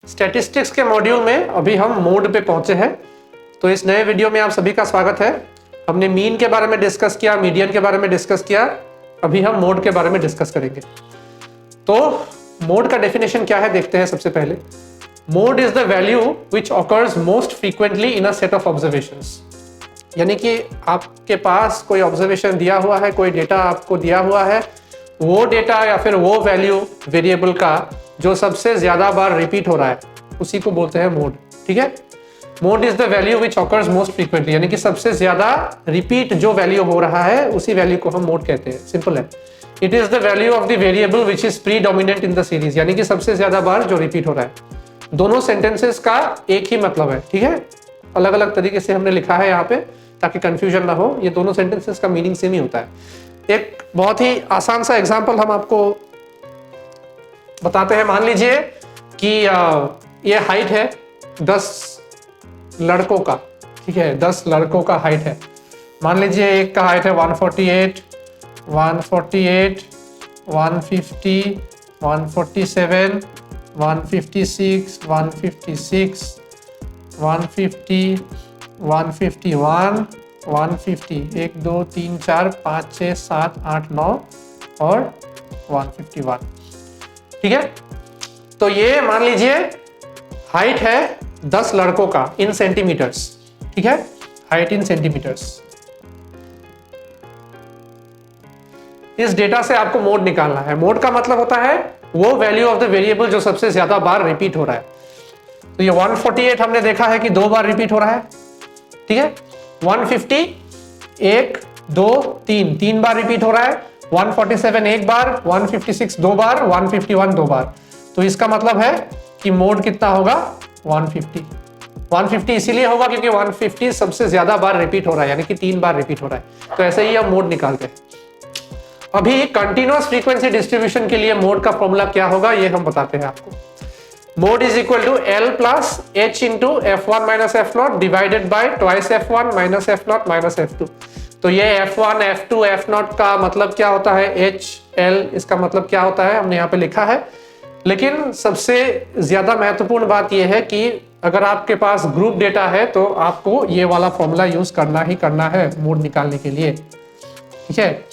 Statistics के module में अभी हम मोड पे पहुंचे हैं। तो इस नए वीडियो में आप सभी का स्वागत है। हमने मीन के बारे में डिस्कस किया, मीडियन के बारे में डिस्कस किया, अभी हम मोड के बारे में डिस्कस करेंगे। तो मोड का डेफिनेशन क्या है देखते हैं। सबसे पहले mode is the value which occurs most frequently in a set of observations. यानी कि आपके पास कोई ऑब्जर्वेशन दिया हुआ है, कोई डेटा आपको दिया हुआ है, वो डेटा या फिर वो वैल्यू वेरिएबल का जो सबसे ज्यादा बार रिपीट हो रहा है उसी को बोलते हैं मोड। ठीक है, mode is the value which occurs most frequently, यानी कि सबसे ज्यादा रिपीट जो वैल्यू हो रहा है उसी वैल्यू को हम मोड कहते हैं। सिंपल है। It is the value of the variable which is predominant in the series, यानी कि सबसे ज्यादा बार जो रिपीट हो रहा है। दोनों सेंटेंसेस का एक ही मतलब है। ठीक है, अलग अलग तरीके से हमने लिखा है यहाँ पे ताकि कंफ्यूजन ना हो। ये दोनों सेंटेंसेस का मीनिंग सेम ही होता है। एक बहुत ही आसान सा एग्जांपल हम आपको बताते हैं। मान लीजिए कि ये हाइट है 10 लड़कों का। ठीक है, 10 लड़कों का हाइट है। मान लीजिए एक का हाइट है 148, 150, 156, 150, 150, 150, 151, 150, 1 2 3 4 5 6 7 8 9 और 151। ठीक है, तो ये मान लीजिए हाइट है 10 लड़कों का इन सेंटीमीटर्स। ठीक है, हाइट इन सेंटीमीटर्स। इस डेटा से आपको मोड निकालना है। मोड का मतलब होता है वो वैल्यू ऑफ द वेरिएबल जो सबसे ज्यादा बार रिपीट हो रहा है। तो ये 148 हमने देखा है कि 2 बार रिपीट हो रहा है। ठीक है, 150 1 2 3 बार रिपीट हो रहा है। 147 एक बार, 156 2 बार, 151 2 बार। तो इसका मतलब है कि मोड कितना होगा 150। 150 इसीलिए होगा क्योंकि 150 सबसे ज्यादा बार रिपीट हो रहा है, यानी कि 3 बार रिपीट हो रहा है। तो ऐसे ही हम मोड निकालते हैं। अभी कंटिन्यूअस फ्रीक्वेंसी डिस्ट्रीब्यूशन के लिए मोड का फॉर्मूला क्या होगा ये हम बताते हैं आपको। Mode is equal to L plus H into F1 minus F0 divided by twice F1 minus F0 minus F2। तो ये F1 F2 F0 का मतलब क्या होता है, H L इसका मतलब क्या होता है हमने यहाँ पे लिखा है। लेकिन सबसे ज्यादा महत्वपूर्ण बात यह है कि अगर आपके पास ग्रुप डेटा है तो आपको ये वाला फॉर्मूला यूज करना ही करना है मोड निकालने के लिए। ठीक है,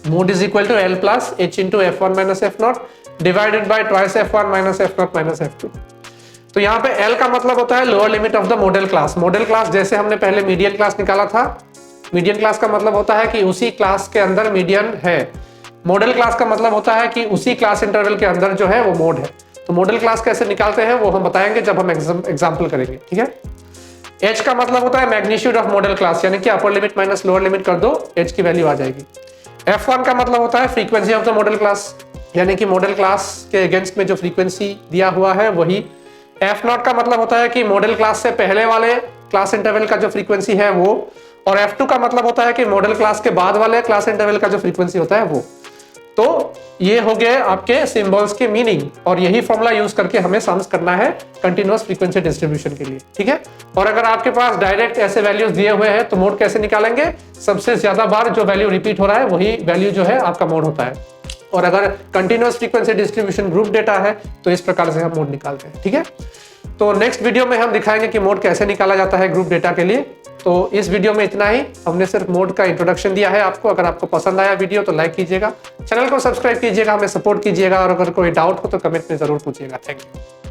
mode is equal to L plus H into F1 minus F0 divided by twice F1 minus F0 minus F2। तो यहाँ पे L का मतलब होता है lower limit of the modal class. Modal class जैसे हमने पहले मीडियन क्लास निकाला था, मीडियन क्लास का मतलब होता है कि उसी क्लास के अंदर मीडियन है। मॉडल क्लास का मतलब होता है कि उसी क्लास इंटरवल के अंदर जो है वो मोड है। तो मॉडल क्लास कैसे निकालते हैं वो हम बताएंगे जब हम एग्जाम्पल करेंगे। ठीक है, H का मतलब होता है मैग्नीट्यूड ऑफ मॉडल क्लास, यानी कि upper limit minus lower limit कर दो, H की वैल्यू आ जाएगी। F1 का मतलब होता है frequency of the modal class, यानी कि मॉडल क्लास के अगेंस्ट में जो फ्रीक्वेंसी दिया हुआ है वही। F0 का मतलब होता है कि मॉडल क्लास से पहले वाले क्लास इंटरवल का जो फ्रीक्वेंसी है वो। और F2 का मतलब होता है कि मॉडल क्लास के बाद वाले क्लास इंटरवल का जो फ्रीक्वेंसी होता है वो। तो ये हो गए आपके सिंबल्स के मीनिंग, और यही फॉर्मूला यूज करके हमें सम्स करना है कंटिन्यूअस फ्रीक्वेंसी डिस्ट्रीब्यूशन के लिए। ठीक है, और अगर आपके पास डायरेक्ट ऐसे वैल्यूज दिए हुए हैं तो मोड कैसे निकालेंगे, सबसे ज्यादा बार जो वैल्यू रिपीट हो रहा है वही वैल्यू जो है आपका मोड होता है। और अगर continuous frequency distribution group data है तो इस प्रकार से हम मोड निकालते हैं। ठीक है, तो नेक्स्ट वीडियो में हम दिखाएंगे कि मोड कैसे निकाला जाता है ग्रुप डेटा के लिए। तो इस वीडियो में इतना ही। हमने सिर्फ मोड का इंट्रोडक्शन दिया है आपको। अगर आपको पसंद आया वीडियो तो लाइक कीजिएगा, चैनल को सब्सक्राइब कीजिएगा, हमें सपोर्ट कीजिएगा, और अगर कोई डाउट हो तो कमेंट में जरूर पूछिएगा। Thank you.